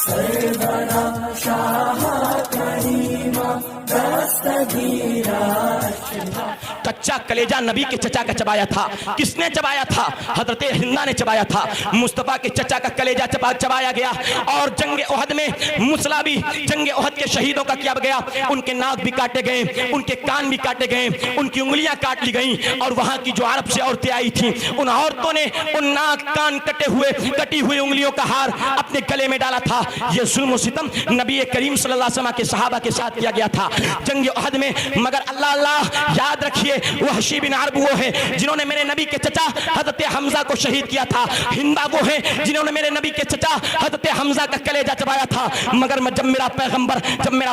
सरवरा शाह करीमा दस्तगीरा। कच्चा कलेजा नबी के चचा का चबाया था। किसने चबाया था? हजरत हिंदा ने चबाया था। मुस्तफा के चचा का कलेजा चबाया गया। और जंग ओहद में मुसला भी, जंग ओहद के शहीदों का किया गया। उनके नाक भी काटे गए, उनके कान भी काटे गए, उनकी उंगलियां काट ली गई। और वहां की जो अरब से औरतें आई थी, उन औरतों ने उन नाक कान कटी हुई उंगलियों का हार अपने गले में डाला था। यह जुल्म और सितम नबी करीम सल्लल्लाहु अलैहि वसल्लम के सहाबा के साथ किया गया था जंग ओहद में। मगर अल्लाह अल्लाह याद रखिए, वहशी बिन हर्ब वो है जिन्होंने मेरे नबी के चचा हजरत हमजा को शहीद किया था। हिंदा वो है जिन्होंने मेरे नबी के चचा हजरत हमजा का कलेजा चबाया था। मगर जब मेरा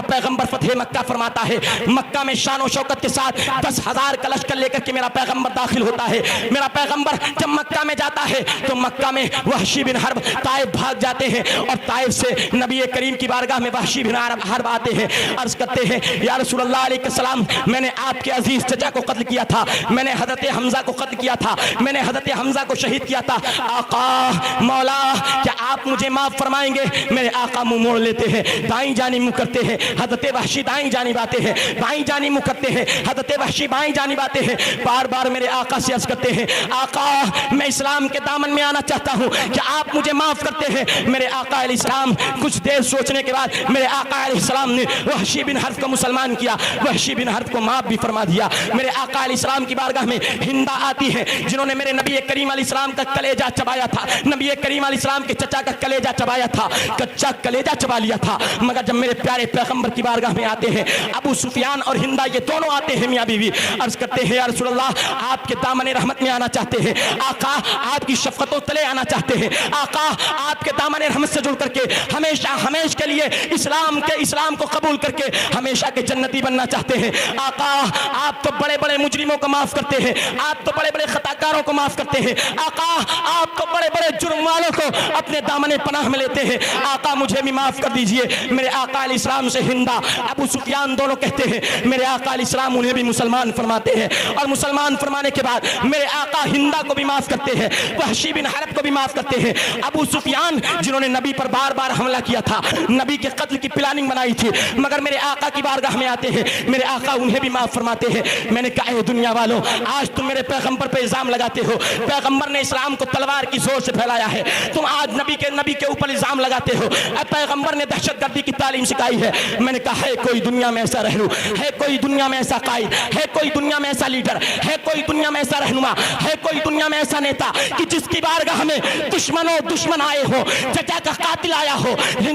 पैगंबर फतेह मक्का फरमाता है, मक्का में शान और शौकत के साथ 10,000 का लश्कर लेकर के मेरा पैगंबर दाखिल होता है। मेरा पैगंबर जब मक्का में जाता है तो मक्का में वहशी बिन हर्ब ताइफ भाग जाते हैं। और ताइफ से नबी करीम की बारगाह में वहशी बिन हर्ब आते हैं। अर्ज करते हैं, या रसूलल्लाह अलैहिस्सलाम, मैंने आपके अजीज चचा को कत्ल किया था, मैंने हजरत हमजा को कत्ल किया था, मैंने हजरत हमजा को शहीद किया था। आका मौला, क्या आप मुझे माफ फरमाएंगे? मेरे आका मुंह मोड़ लेते हैं, दाईं जानी मुंह करते हैं। हजरत वहशी दाईं जानिब आते हैं, बाईं जानी मुंह करते हैं। हजरत वहशी बाईं जानिब आते हैं। बार बार मेरे आका से अर्ज करते हैं, आका मैं इस्लाम के दामन में आना चाहता हूँ, क्या आप मुझे माफ करते हैं? मेरे आका अलैहिस्सलाम कुछ देर सोचने के बाद मेरे आका अलैहिस्सलाम ने वहशी बिन हर्ब को मुसलमान किया, वहशी बिन हर्ब को माफ भी फरमा दिया। मेरे आका अलैहिस्सलाम की बारगाह में हिंदा आती है जिन्होंने मेरे नबी करीम अलैहिस्सलाम का कलेजा चबाया था, नबी करीम अलैहिस्सलाम के चचा का कलेजा चबाया था, कच्चा कलेजा चबा लिया था। मगर जब मेरे प्यारे पैगंबर की बारगाह में आते हैं, अबू सुफियान और हिंदा ये दोनों आते हैं मियां बीवी। अर्ज करते हैं, या रसूलल्लाह, आपके दामन रहमत में आना चाहते हैं, आका आपकी शफकतों तले आना चाहते हैं, आका आपके दामन रहमत से जुड़ करके हमेशा के लिए इस्लाम को कबूल करके हमेशा के जन्नती बनना चाहते हैं। आका आप तो बड़े बड़े मुजरिमों को माफ करते हैं, आप तो बड़े बड़े खताकारों को माफ करते हैं। आका आप तो बड़े बड़े जुर्म वालों को अपने दामने पनाह में लेते हैं। आका मुझे भी माफ कर दीजिए। मेरे आका अलैहिस्सलाम से हिंदा अबू सुफियान दोनों कहते हैं, मेरे आका अलैहिस्सलाम उन्हें भी मुसलमान फरमाते हैं। और मुसलमान फरमाने के बाद मेरे आका हिंदा को भी माफ करते हैं, वहशी बिन हर्ब को भी माफ करते हैं। अबू सुफियान जिन्होंने नबी पर बार बार हमला किया था, नबी के कत्ल की प्लानिंग बनाई थी, मगर मेरे आका की बारगाह में आते हैं, मेरे आका उन्हें भी माफ फरमाते हैं। मैंने कहा, ए दुनिया वालों, आज तुम मेरे पैगंबर पे इल्जाम लगाते हो, पैगंबर ने इस्लाम को तलवार की जोर से फैलाया है, तुम आज नबी के ऊपर इल्जाम लगाते हो, पैगंबर ने दहशतगर्दी की तालीम सिखाई है। मैंने कहा, है कोई दुनिया में ऐसा रहनु, है कोई दुनिया में ऐसा कायद, है कोई दुनिया में ऐसा लीडर, है कोई दुनिया में ऐसा रहनुमा, है कोई दुनिया में ऐसा नेता कि जिसकी बारगाह में दुश्मन आए हो, चचा का कातिल आया हो,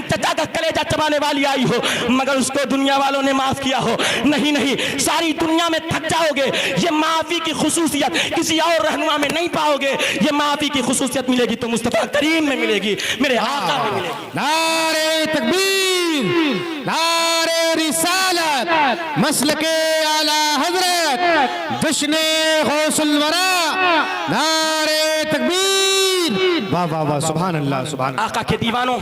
चचा का कलेजा चबाने वाली आई हो, मगर उसको दुनिया वालों ने माफ किया हो? नहीं, सारी दुनिया में थक जाओगे, ये माफी की खुसूसियत किसी और रहनुमा में नहीं पाओगे। ये माफी की खुसूसियत मिलेगी तो मुस्तफा करीम में मिलेगी, मेरे आका में मिलेगी। नारे तकबीर, नारे रिसालत, मसलके आला हजरत, जश्ने गौसुल वरा, नारे तकबीर। वाह वाह वाह, सुभान अल्लाह, सुभान अल्लाह। आका के दीवानों,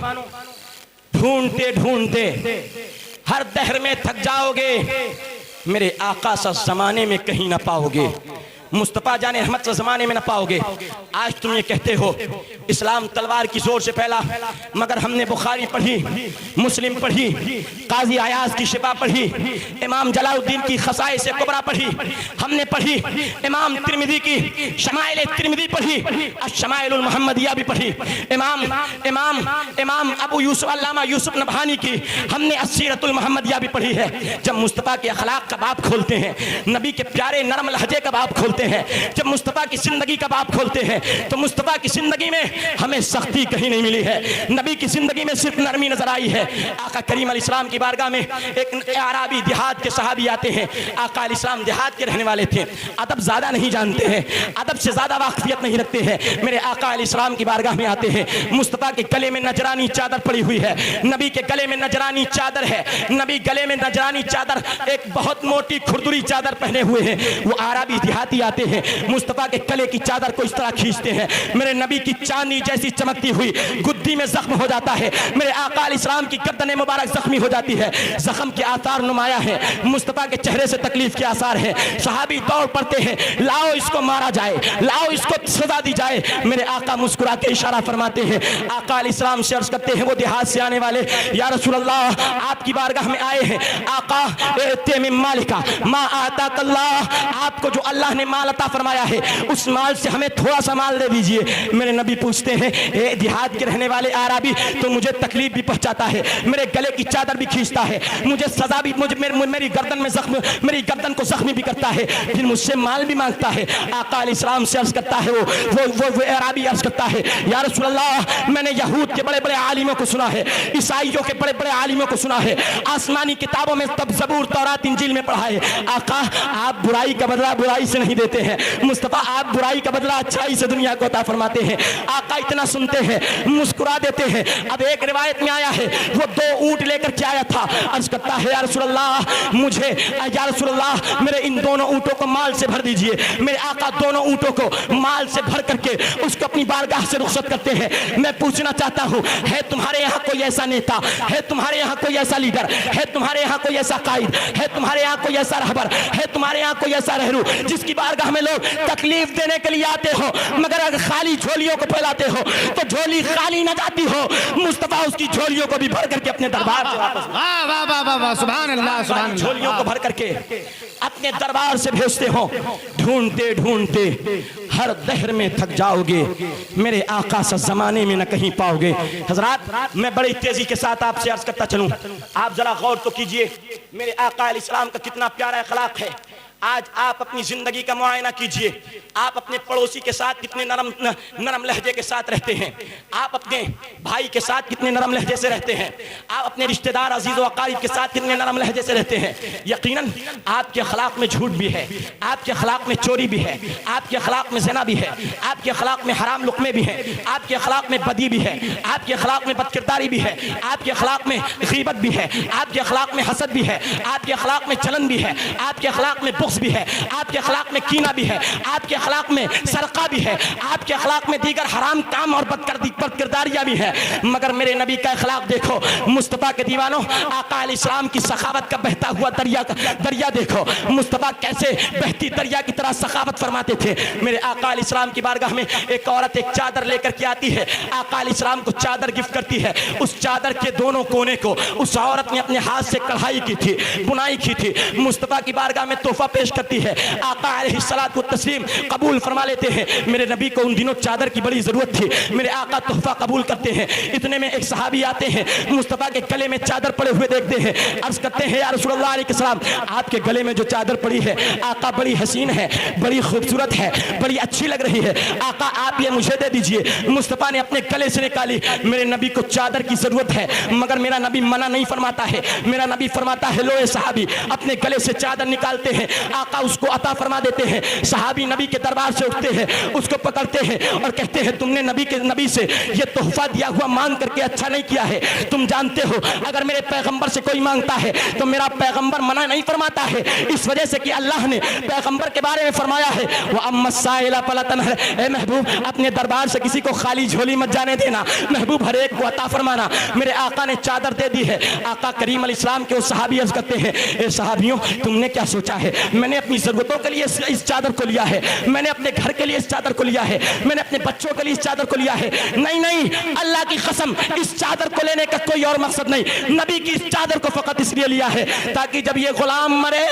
ढूंढते ढूंढते हर दहर में थक जाओगे, मेरे आका सा जमाने में कहीं ना पाओगे, मुस्तफा जाने रहमत सा जमाने में ना पाओगे। आज तुम ये कहते हो इस्लाम तलवार की जोर से फैला, मगर हमने बुखारी पढ़ी, मुस्लिम पढ़ी, काजी आयाज की शिफा पढ़ी, इमाम जलालुद्दीन की खसाइस से कुबरा पढ़ी, हमने पढ़ी इमाम तिरमिजी की शमाइल तिरमिजी पढ़ी, शमाइलुल मुहम्मदिया भी पढ़ी, इमाम अबू यूसुफ अल्लामा यूसुफ नबहानी की हमने अस्सीरतुल मुहम्मदिया भी पढ़ी है। जब मुस्तफा के अखलाक का बाब खोलते हैं, नबी के प्यारे नरम लहजे का बाब खोलते हैं, जब मुस्तफा की जिंदगी का बाब खोलते हैं, तो मुस्तफा की जिंदगी में हमें सख्ती कहीं नहीं मिली है, नबी की जिंदगी में सिर्फ नरमी नजर आई है। आका करीम अलैहिस्सलाम की बारगाह में एक आराबी देहात के सहाबी आते हैं। आका अलैहिस्सलाम देहात के रहने वाले थे, अदब ज्यादा नहीं जानते हैं, अदब से ज्यादा वाकफियत नहीं रखते हैं। मेरे आका अलैहिस्सलाम की बारगाह में आते हैं, मुस्तफा के गले में नजरानी चादर पड़ी हुई है, नबी के गले में नजरानी चादर है, नबी गले में नजरानी चादर एक बहुत मोटी खुरदुरी चादर पहने हुए हैं। वो आराबी देहाती आते हैं, मुस्तफ़ा के गले की चादर को इस तरह खींचते हैं, मेरे नबी की चांदी जैसी चमकती हुई गुद्दी में जख्म हो जाता है, मेरे आका अलैहिस्सलाम की गर्दन मुबारक जख्मी हो जाती है, जख्म के आसार नुमाया है, मुस्तफ़ा के चेहरे से तकलीफ के आसार हैं। सहाबी दौड़ पड़ते हैं, लाओ इसको मारा जाए, लाओ इसको सजा दी जाए। मेरे आका मुस्कुरा के इशारा फरमाते हैं, आका अलैहिस्सलाम से अर्ज करते हैं, वो देहात से आने वाले, या रसूल अल्लाह आपकी बारगाह में आए हैं, आका एते मिन मालिका मा आताकल्लाह, आपको जो अल्लाह ने माल अता फरमाया है उस माल से हमें थोड़ा सा माल दे दीजिए। मेरे नबी पूछते हैं, ए देहात के रहने वाले आराबी, तो मुझे तकलीफ भी पहुंचाता है, मेरे गले की चादर भी खींचता है, मुझे सजा भी, मुझे मेरी गर्दन में जख्म, मेरी गर्दन को जख्मी भी करता है, फिर मुझसे माल भी मांगता है। आका अलैहिस्सलाम से अर्ज करता है, वो अराबी अर्ज करता है, या रसूल अल्लाह मैंने यहूद के बड़े बड़े आलिमों को सुना है, ईसाइयों के बड़े बड़े आलिमों को सुना है, आसमानी किताबों में तब ज़बूर तौरात इंजील में पढ़ा है, आका आप बुराई का बदला बुराई से नहीं देते हैं, मुस्तफ़ा आप बुराई का बदला अच्छाई से दुनिया को अता फरमाते हैं। आका इतना सुनते हैं, मुस्कुरा देते हैं। अब एक रिवायत में आया है, वो 2 ऊंट लेकर के आया था, अर्ज करता है, या रसूल अल्लाह मुझे, या रसूल अल्लाह मेरे इन दोनों ऊंटों को माल से भर दीजिए। मेरे आका दोनों ऊंटों को माल से भर करके उसको अपनी बारगाह से रुखसत करते हैं। मैं पूछना चाहता हूँ, है तुम्हारे यहाँ कोई ऐसा नेता, है तुम्हारे यहाँ कोई ऐसा लीडर, है तुम्हारे यहाँ कोई ऐसा कायद, है तुम्हारे यहाँ कोई ऐसा रहबर, है तुम्हारे यहाँ कोई ऐसा रहरू जिसकी बारगाह में लोग तकलीफ देने के लिए आते हो, मगर अगर खाली झोलियों को फैलाते हो तो झोली खाली न जाती हो, मुस्तफ़ा उसकी झोलियों को भी भर करके अपने दरबार से वापस, वाह वाह वाह वाह वाह, सुभान अल्लाह सुभान अल्लाह, झोलियों को भर करके अपने दरबार से भेजते हो। ढूंढते ढूंढते हर दहर में थक जाओगे, मेरे आका सा जमाने में न कहीं पाओगे। हजरात मैं बड़ी तेजी के साथ आपसे अर्ज करता चलूं, आप जरा गौर तो कीजिए, मेरे आका अलैहिस्सलाम का कितना प्यारा अखलाक है। आज आप अपनी जिंदगी का मुआयना कीजिए, आप अपने पड़ोसी के साथ कितने नरम लहजे के साथ रहते हैं, आप अपने भाई के साथ कितने नरम लहजे से रहते हैं, आप अपने रिश्तेदार अजीज व अकारीब के साथ कितने नरम लहजे से रहते हैं। यकीनन आपके अखलाक में झूठ भी है, आपके अखलाक में चोरी भी है, आपके अखलाक में ज़िना भी है, आपके अखलाक में हराम लुक़मे भी है, आपके अखलाक में बदी भी है, आपके अखलाक में बदकिरदारी भी है, आपके अखलाक में ग़ीबत भी है, आपके अखलाक में हसद भी है, आपके अखलाक में जलन भी है, आपके अखलाक में भी है, आपके अखलाक में कीना भी है, आपके अखलाक में सरका भी है, आपके अखलाक में दीगर हराम काम और बदकिरदारियां भी है। मगर मेरे नबी का अखलाक देखो, मुस्तफ़ा के दीवानों, आका अलैहिस्सलाम की सखावत का बहता हुआ दरिया देखो, मुस्तफ़ा कैसे बहती दरिया की तरह सखावत फरमाते थे। मेरे आका अलैहिस्सलाम की बारगाह में एक औरत एक चादर लेकर के आती है, आका अलैहिस्सलाम को चादर गिफ्ट करती है। उस चादर के दोनों कोने को उस औरत ने अपने हाथ से कढ़ाई की थी, बुनाई की थी, मुस्तफ़ा की बारगाह में तोहफा पेश करती है। आका अलैहिस्सलातु तस्लीम कबूल फरमा लेते हैं। मेरे नबी को उन दिनों चादर की बड़ी जरूरत थी, मेरे आका तोहफा कबूल करते हैं। इतने में एक सहाबी आते हैं, मुस्तफ़ा के गले में चादर पड़े हुए देखते हैं, अर्ज करते हैं, या रसूलुल्लाह अलैहिस्सलाम आपके गले में जो चादर पड़ी है आका बड़ी हसीन है, बड़ी खूबसूरत है, बड़ी अच्छी लग रही है, आका आप ये मुझे दे दीजिए। मुस्तफ़ा ने अपने गले से निकाली, मेरे नबी को चादर की जरूरत है, मगर मेरा नबी मना नहीं फरमाता है। मेरा नबी फरमाता है, लो ये सहाबी अपने गले से चादर निकालते हैं, आका उसको अता फरमा देते हैं। सहाबी नबी के दरबार से उठते हैं, उसको पकड़ते हैं और कहते हैं, तुमने नबी से ये तोहफा दिया हुआ मांग करके अच्छा नहीं किया है। तुम जानते हो अगर मेरे पैगंबर से कोई मांगता है तो मेरा पैगंबर मना नहीं फरमाता है, इस वजह से कि अल्लाह ने पैगंबर के बारे में फरमाया है, वो अम्मा साइला फला तनहर, ए महबूब अपने दरबार से किसी को खाली झोली मत जाने देना, महबूब हर एक को अता फरमाना। मेरे आका ने चादर दे दी है। आका करीम अलैहिस्सलाम के उस सहाबी अर्ज करते हैं, ए सहाबियों तुमने क्या सोचा है, मैंने अपनी जरूरतों के लिए इस चादर को लिया है, मैंने अपने घर के लिए इस चादर को लिया है, मैंने अपने बच्चों के लिए इस चादर को लिया है। नहीं नहीं, अल्लाह की कसम इस चादर को लेने का कोई और मकसद नहीं, नबी की इस चादर को फकत इसलिए लिया है ताकि जब ये गुलाम मरे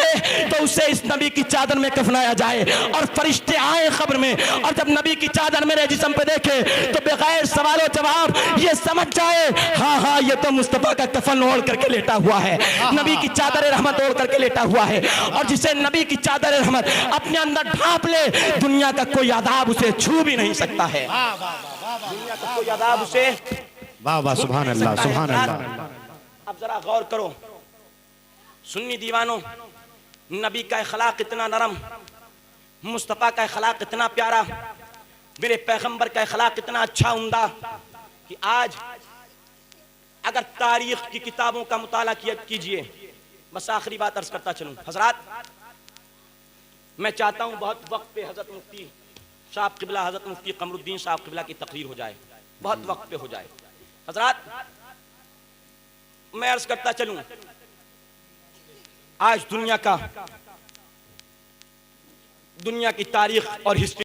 तो उसे इस नबी की चादर में कफनाया जाए और फरिश्ते आए खबर में, और जब नबी की चादर मेरे जिस्म पे देखे तो बगैर सवालों जवाब ये समझ जाए, हाँ हाँ ये तो मुस्तफ़ा का कफन ओढ़ करके लेटा हुआ है, नबी की चादर रहमत ओढ़ करके लेटा हुआ है। और जिसे नबी की चादर रहमत अपने अंदर ढांप ले, दुनिया का कोई अदाब उसे छू भी नहीं सकता है, दुनिया का कोई अदाब उसे, वाह वाह सुभान अल्लाह सुभान अल्लाह। अब जरा गौर करो सुन्नी दीवानों, नबी का अखलाक इतना नरम, मुस्तफ़ा का अखलाक इतना प्यारा, मेरे पैगंबर का अखलाक इतना अच्छा उम्दा कि आज अगर तारीख की किताबों का मुताला कीजिए, बस आखिरी बात अर्ज करता चलूं हजरात, मैं चाहता हूं बहुत वक्त पे हजरत मुफ्ती साहब किबला, हजरत मुफ्ती कमरुद्दीन साहब किबला की तकरीर हो जाए, बहुत वक्त पे हो जाए। हजरात, मैं अर्ज करता चलूं, आज दुनिया की तारीख और हिस्ट्री